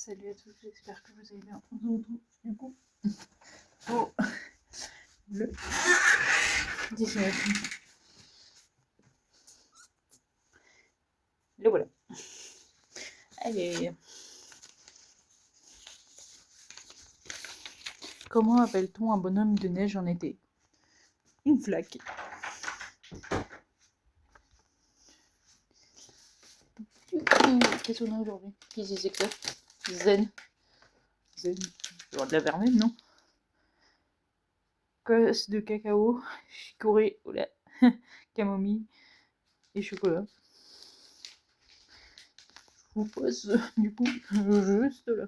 Salut à tous, j'espère que vous allez bien. On se retrouve du coup pour le 19. Le voilà. Allez. Comment appelle-t-on un bonhomme de neige en été? Une flaque. Qu'est-ce qu'on a aujourd'hui? Qui disait que ça? Zen. Zen. Il y aura de la vermine, non? Casse de cacao, chicorée, oula, camomille et chocolat. Je vous pose du coup juste là.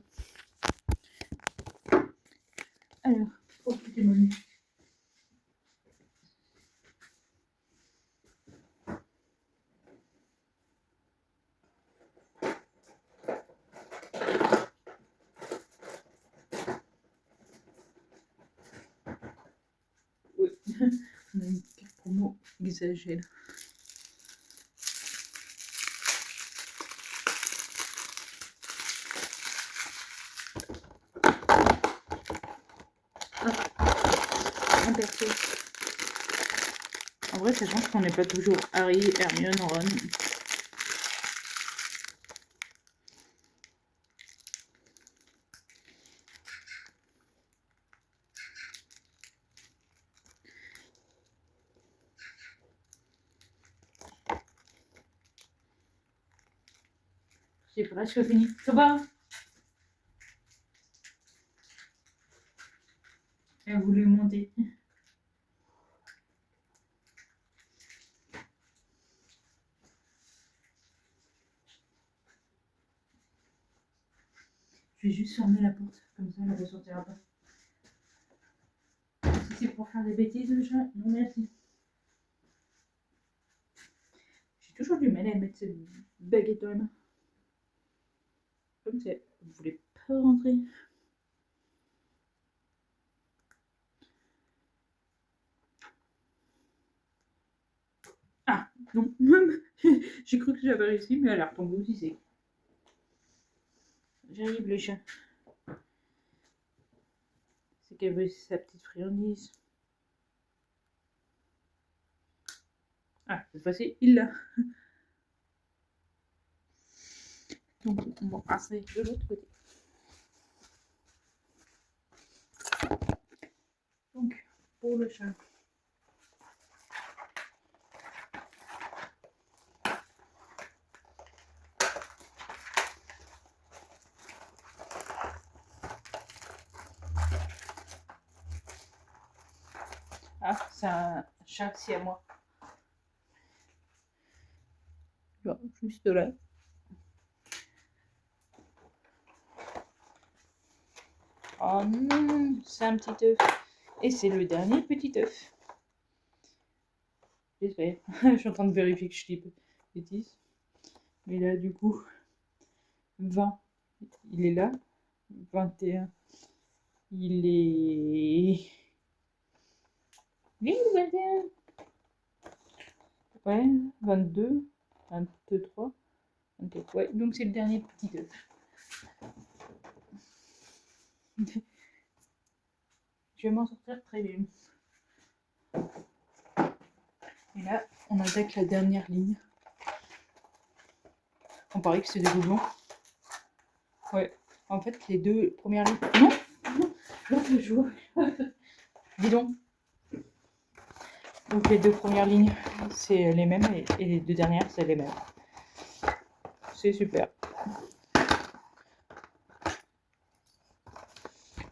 Alors, au petit menu. Oui, on a une carte promo exagère. Un perso. En vrai, ça change qu'on n'est pas toujours Harry, Hermione, Ron. J'ai presque fini. Ça va? Elle voulait monter. Je vais juste fermer la porte, comme ça elle ne ressortira pas. Si c'est pour faire des bêtises, le chat, non merci. J'ai toujours du mal à mettre cette baguette dans la main. Comme ça, vous voulez pas rentrer. Ah, non. J'ai cru que j'avais réussi, mais elle a retombé aussi sec. J'arrive le chat. C'est qu'elle veut sa petite friandise. Ah, cette fois-ci, il l'a. Donc, on va passer de l'autre côté. Donc, pour le chat. Ah, c'est un chat siamois. Bon, juste là. Oh non, c'est un petit œuf. Et c'est le dernier petit œuf. J'espère. Je suis en train de vérifier que je dis pas de bêtises. Mais là, du coup, 20, il est là. 21, il est... Il est où, 21? Ouais, 22, 23, 24. Ouais, donc c'est le dernier petit œuf. Je vais m'en sortir très bien. Et là, on attaque la dernière ligne. On paraît que c'est des doublons. Ouais, en fait, les deux premières lignes... Non, l'autre jour. Dis donc. Donc les deux premières lignes, c'est les mêmes, et les deux dernières, c'est les mêmes. C'est super.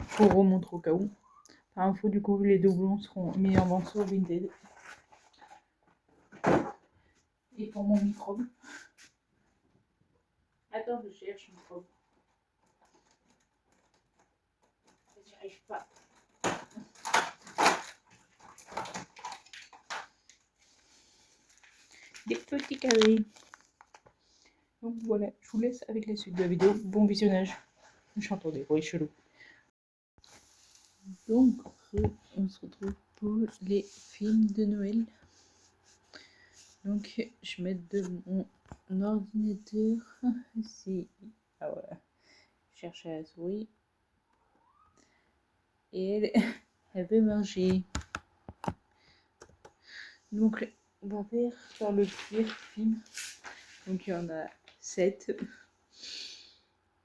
Je vous remontre au cas où. Par info, du coup, les doublons seront mis en vente sur Vinted. Et pour mon microbe. Attends, je cherche microbe. J'y arrive pas. Des petits carrés. Donc voilà, je vous laisse avec la suite de la vidéo. Bon visionnage. J'entends des bruits chelous. Donc, on se retrouve pour les films de Noël. Donc, je mets de mon ordinateur ici. Ah voilà. chercher la souris. Et elle veut manger. Donc, on va faire le pire film. Donc, il y en a 7.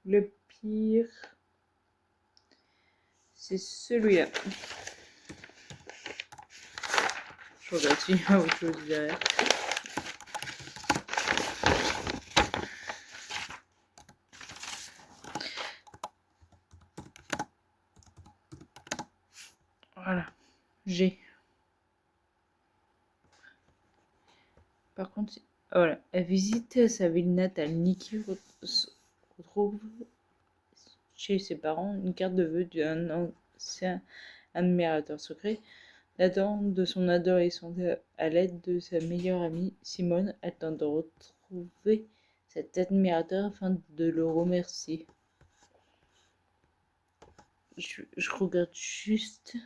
Le pire, c'est celui-là. Je regarde s'il y a autre chose derrière. Voilà, j'ai. Par contre, voilà, elle visite sa ville natale. Nikki retrouve chez ses parents une carte de vœux d'un ancien admirateur secret. Datant de son adolescence, à l'aide de sa meilleure amie Simone, elle tente de retrouver cet admirateur afin de le remercier. Je regarde juste.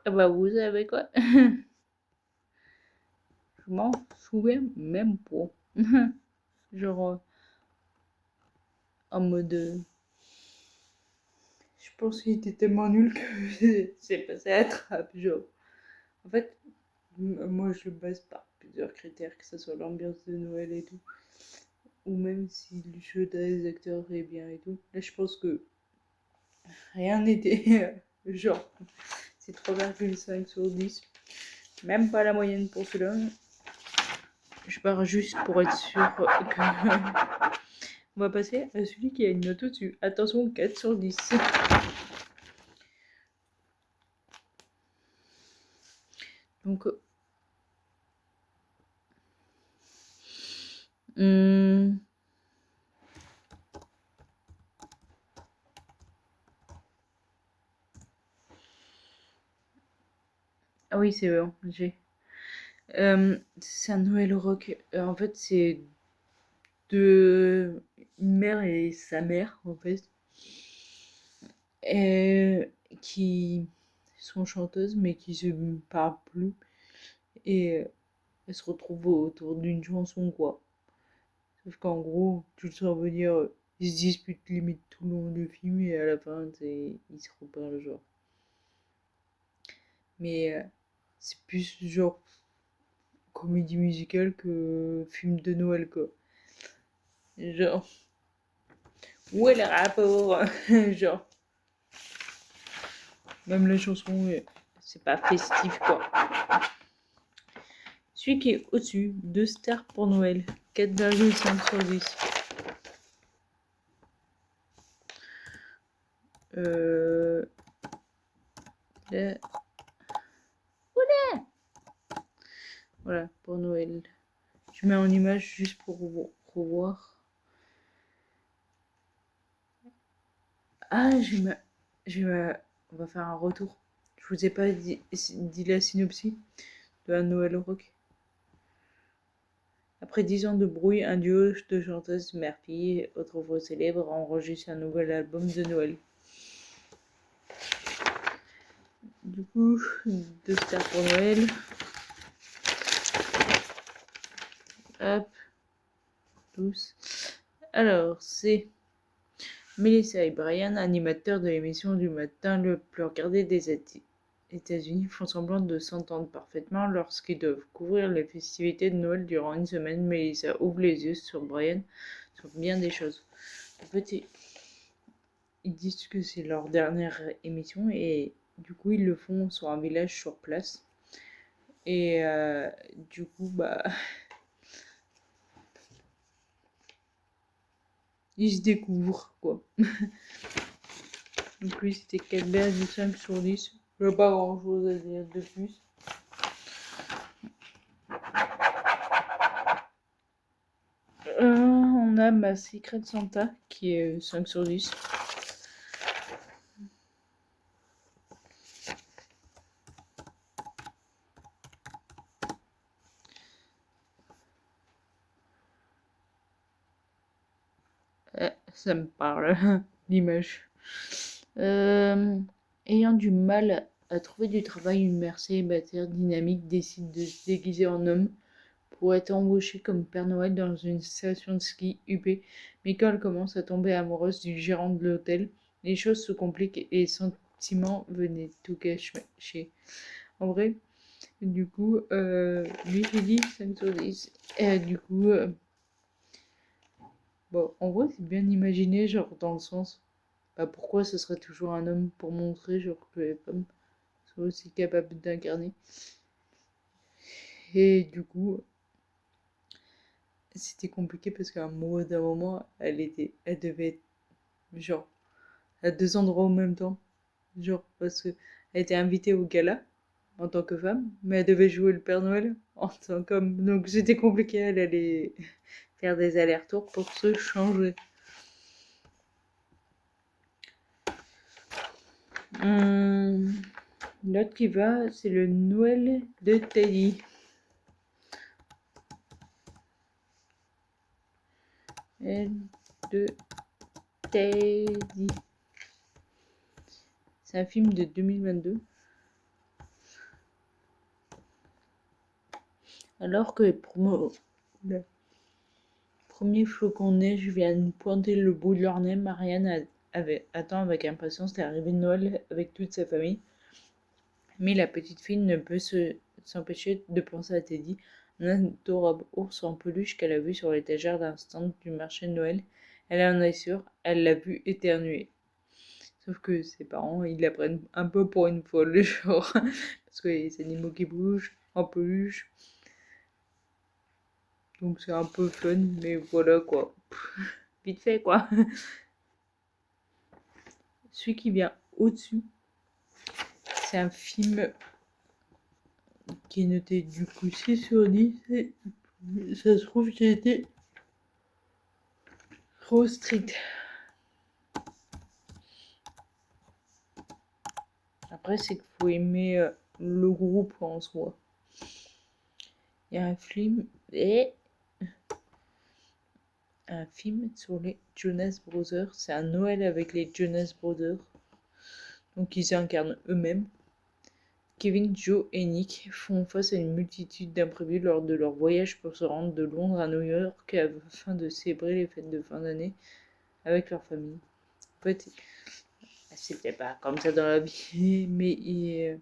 Ah bah vous savez quoi? Je m'en souviens même pas. Genre en mode. Je pense qu'il était tellement nul que c'est passé à la trappe. Genre. En fait, moi je le base par plusieurs critères, que ce soit l'ambiance de Noël et tout. Ou même si le jeu des acteurs est bien et tout. Là je pense que rien n'était. Genre. C'est 3,5 sur 10. Même pas la moyenne pour celui-là. Je pars juste pour être sûr que. On va passer à celui qui a une note au-dessus. Attention, 4 sur 10. Donc. Ah oui, c'est vrai, j'ai. C'est un Noël rock. En fait, c'est de une mère et sa mère, en fait, qui sont chanteuses, mais qui se parlent plus. Et elles se retrouvent autour d'une chanson, quoi. Sauf qu'en gros, tu le sens venir, ils se disputent limite tout le long du film, et à la fin, ils se reparlent, genre. Mais c'est plus genre comédie musicale que film de Noël, quoi. Genre, où est le rapport? Genre, même la chanson, c'est pas festif, quoi. Celui qui est au-dessus, 2 stars pour Noël, 4,5 sur 10. Là. Voilà, pour Noël. Je mets en image juste pour revoir. Ah, on va faire un retour. Je vous ai pas dit la synopsis de un Noël rock. Après 10 ans de brouille, un duo de chanteuses mère-fille, autrefois célèbre, enregistre un nouvel album de Noël. Du coup, 2 stars pour Noël. Hop, tous. Alors, c'est Melissa et Brian, animateurs de l'émission du matin le plus regardé des États-Unis, font semblant de s'entendre parfaitement lorsqu'ils doivent couvrir les festivités de Noël durant une semaine. Melissa ouvre les yeux sur Brian sur bien des choses. En fait, ils disent que c'est leur dernière émission et du coup ils le font sur un village sur place. Et du coup, bah, ils se découvrent, quoi. Donc lui, c'était 4,5 sur 10. Il n'y a pas grand-chose à dire de plus. On a ma Secret Santa qui est 5 sur 10. Ça me parle, l'image. Ayant du mal à trouver du travail, une mère célibataire dynamique décide de se déguiser en homme pour être embauchée comme Père Noël dans une station de ski UP. Mais quand elle commence à tomber amoureuse du gérant de l'hôtel, les choses se compliquent et les sentiments venaient tout gâcher. En vrai, du coup, lui, j'ai dit 5 sur 10. Du coup, bon, en vrai, c'est bien imaginé, genre, dans le sens, bah, pourquoi ce serait toujours un homme pour montrer, genre, que les femmes sont aussi capables d'incarner. Et du coup, c'était compliqué parce qu'à un moment, elle devait être, genre, à deux endroits en même temps. Genre, parce que elle était invitée au gala en tant que femme, mais elle devait jouer le Père Noël en tant qu'homme. Donc, c'était compliqué, elle allait faire des allers-retours pour se changer. L'autre qui va, c'est le Noël de Teddy. De Teddy. C'est un film de 2022. Alors que le premier flocon de neige vient de pointer le bout de leur nez, Marianne attend avec impatience l'arrivée de Noël avec toute sa famille. Mais la petite fille ne peut s'empêcher de penser à Teddy, un adorable ours en peluche qu'elle a vu sur l'étagère d'un stand du marché de Noël. Elle en est sûre, elle l'a vu éternuer. Sauf que ses parents, ils la prennent un peu pour une folle, genre, parce que les animaux qui bougent en peluche. Donc c'est un peu fun, mais voilà quoi. Vite fait quoi. Celui qui vient au-dessus, c'est un film qui est noté du coup 6 sur 10. Et ça se trouve, j'ai été trop strict. Après, c'est qu'il faut aimer le groupe en soi. Il y a un film sur les Jonas Brothers. C'est un Noël avec les Jonas Brothers. Donc ils incarnent eux-mêmes. Kevin, Joe et Nick font face à une multitude d'imprévus lors de leur voyage pour se rendre de Londres à New York afin de célébrer les fêtes de fin d'année avec leur famille. En fait, c'était pas comme ça dans la vie, mais ils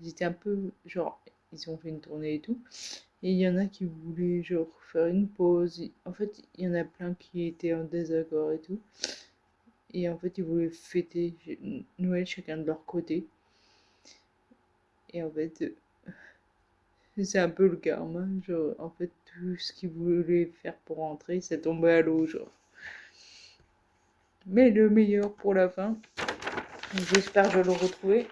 étaient un peu genre, ils ont fait une tournée et tout. Et il y en a qui voulaient genre faire une pause. En fait, il y en a plein qui étaient en désaccord et tout. Et en fait, ils voulaient fêter Noël chacun de leur côté. Et en fait, c'est un peu le karma. Genre, en fait, tout ce qu'ils voulaient faire pour rentrer, c'est tombé à l'eau, genre. Mais le meilleur pour la fin. J'espère que je le retrouver.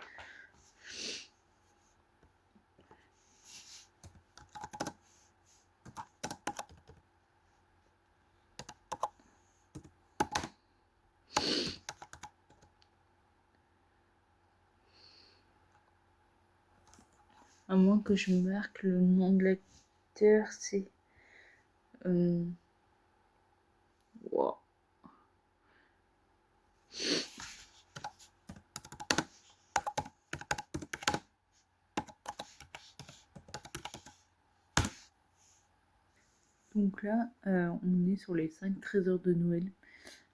À moins que je marque le nom de l'acteur, c'est... Wow. Donc là, on est sur les 5 trésors de Noël.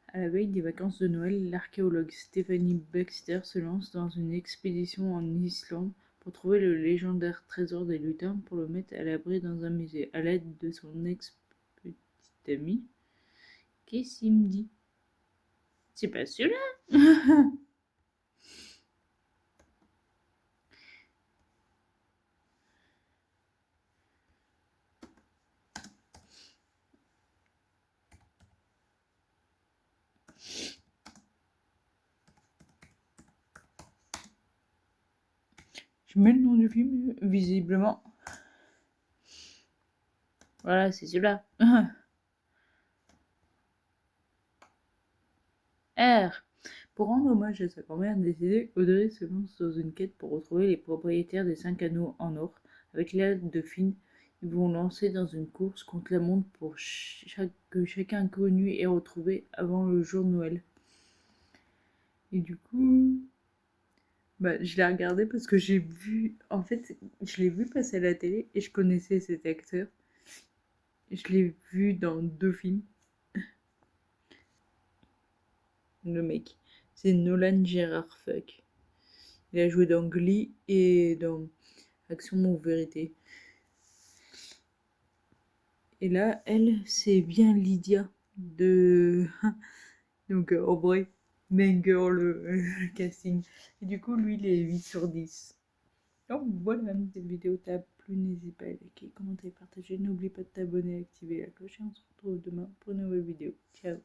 À la veille des vacances de Noël, l'archéologue Stephanie Baxter se lance dans une expédition en Islande pour trouver le légendaire trésor des lutins pour le mettre à l'abri dans un musée, à l'aide de son ex-petite amie. Qu'est-ce qu'il me dit? C'est pas celui-là. Je mets le nom du film, visiblement. Voilà, c'est celui-là. R. Pour rendre hommage à sa grand-mère décédée, Audrey se lance dans une quête pour retrouver les propriétaires des 5 anneaux en or. Avec l'aide de Finn, Ils vont lancer dans une course contre la montre pour que chaque inconnu est retrouvé avant le jour de Noël. Et du coup, je l'ai regardé parce que j'ai vu, en fait, je l'ai vu passer à la télé et je connaissais cet acteur. Je l'ai vu dans 2 films. Le mec, c'est Nolan Gerard Fuck. Il a joué dans Glee et dans Action ou Vérité. Et là, elle, c'est bien Lydia de... Donc, en vrai, main girl, le casting. Et du coup, lui, il est 8/10. Donc voilà, cette vidéo t'a plu, n'hésite pas à liker, commenter, partager. N'oublie pas de t'abonner et activer la cloche. Et on se retrouve demain pour une nouvelle vidéo. Ciao.